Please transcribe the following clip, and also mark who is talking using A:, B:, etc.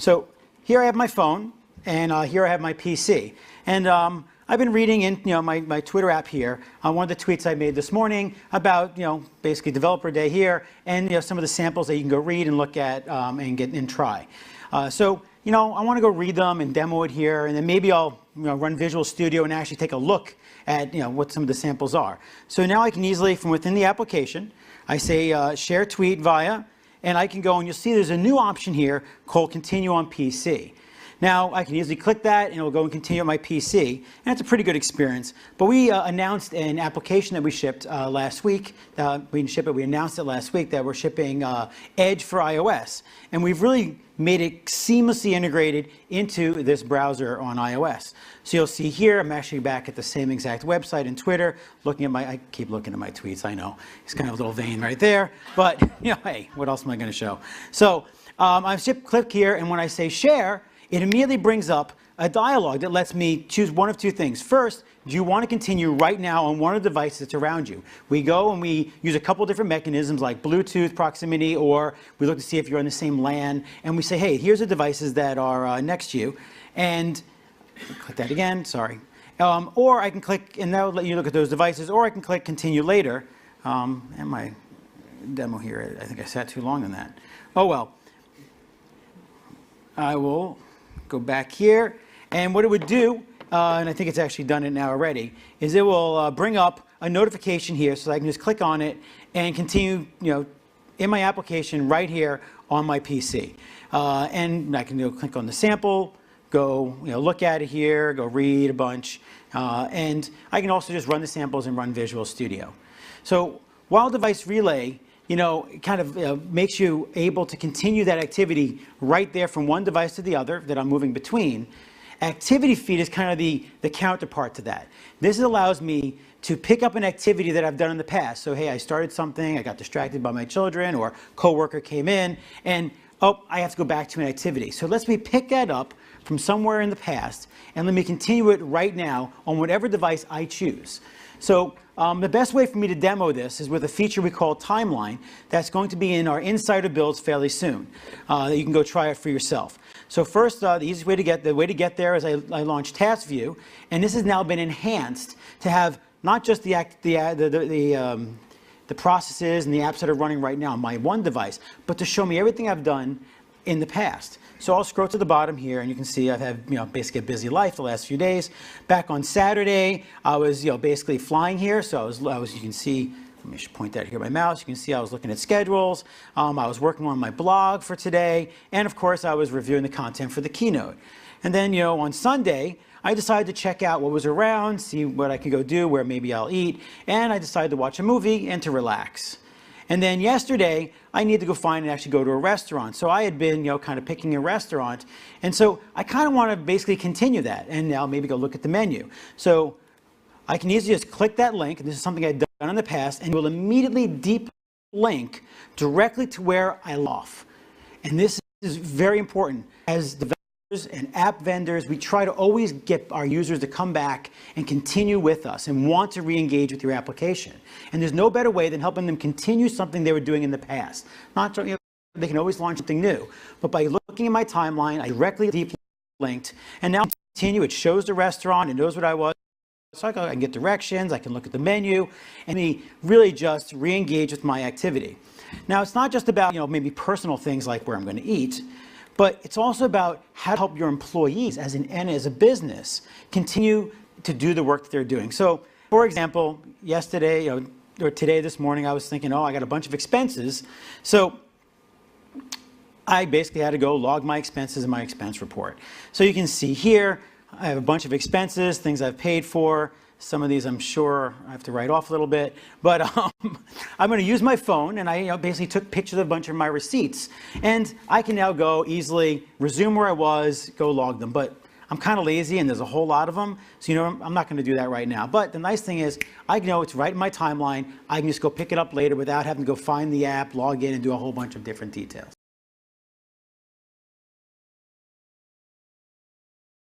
A: So here I have my phone, and here I have my PC. And I've been reading in my Twitter app here one of the tweets I made this morning about basically Developer Day here, and some of the samples that you can go read and look at and get and try. So I want to go read them and demo it here, and then maybe I'll run Visual Studio and actually take a look at what some of the samples are. So now I can easily, from within the application, I say share tweet via, and I can go and you'll see there's a new option here called Continue on PC. Now I can easily click that and it'll go and continue on my PC, and it's a pretty good experience. But we announced an application that we shipped last week. We didn't ship it, we announced it last week that we're shipping Edge for iOS. And we've really made it seamlessly integrated into this browser on iOS. So you'll see here, I'm actually back at the same exact website and Twitter, looking at I keep looking at my tweets, I know. It's kind of a little vain right there, but hey, what else am I gonna show? So I've clicked here, and when I say share, it immediately brings up a dialog that lets me choose one of two things. First, do you want to continue right now on one of the devices that's around you? We go and we use a couple different mechanisms like Bluetooth proximity, or we look to see if you're on the same LAN, and we say, hey, here's the devices that are next to you. And click that again, sorry. Or I can click, and that'll let you look at those devices, or I can click continue later. And my demo here, I think I sat too long on that. Oh well. I will go back here, and what it would do, and I think it's actually done it now already, is it will bring up a notification here, so I can just click on it and continue, in my application right here on my PC. And I can click on the sample, go, look at it here, go read a bunch, and I can also just run the samples and run Visual Studio. So while Device Relay it kind of makes you able to continue that activity right there from one device to the other that I'm moving between. Activity Feed is kind of the counterpart to that. This allows me to pick up an activity that I've done in the past. So hey, I started something, I got distracted by my children, or coworker came in, and oh, I have to go back to an activity. So it lets me pick that up from somewhere in the past, and let me continue it right now on whatever device I choose. So the best way for me to demo this is with a feature we call Timeline that's going to be in our Insider builds fairly soon. You can go try it for yourself. So first, the easiest way to get there is I launched Task View, and this has now been enhanced to have not just the processes and the apps that are running right now on my one device, but to show me everything I've done in the past. So I'll scroll to the bottom here, and you can see I've had basically a busy life the last few days. Back on Saturday, I was basically flying here, so I was you can see. Let me just point that here with my mouse. You can see I was looking at schedules. I was working on my blog for today, and of course I was reviewing the content for the keynote. And then on Sunday, I decided to check out what was around, see what I could go do, where maybe I'll eat, and I decided to watch a movie and to relax. And then yesterday, I needed to go find and actually go to a restaurant. So I had been, kind of picking a restaurant. And so I kind of want to basically continue that and now maybe go look at the menu. So I can easily just click that link, and this is something I've done in the past, and it will immediately deep link directly to where I left off. And this is very important. As developers and app vendors, we try to always get our users to come back and continue with us and want to re-engage with your application. And there's no better way than helping them continue something they were doing in the past. Not they can always launch something new, but by looking at my timeline, I directly deep linked, and now continue. It shows the restaurant, it knows what I was. So I can get directions, I can look at the menu, and really just re-engage with my activity. Now, it's not just about maybe personal things like where I'm going to eat, but it's also about how to help your employees as a business continue to do the work that they're doing. So, for example, yesterday or today, this morning, I was thinking, oh, I got a bunch of expenses. So I basically had to go log my expenses in my expense report. So you can see here, I have a bunch of expenses, things I've paid for. Some of these I'm sure I have to write off a little bit, but I'm going to use my phone, and I basically took pictures of a bunch of my receipts, and I can now go easily resume where I was, go log them. But I'm kind of lazy, and there's a whole lot of them, so I'm not going to do that right now. But the nice thing is I know it's right in my timeline. I can just go pick it up later without having to go find the app, log in, and do a whole bunch of different details.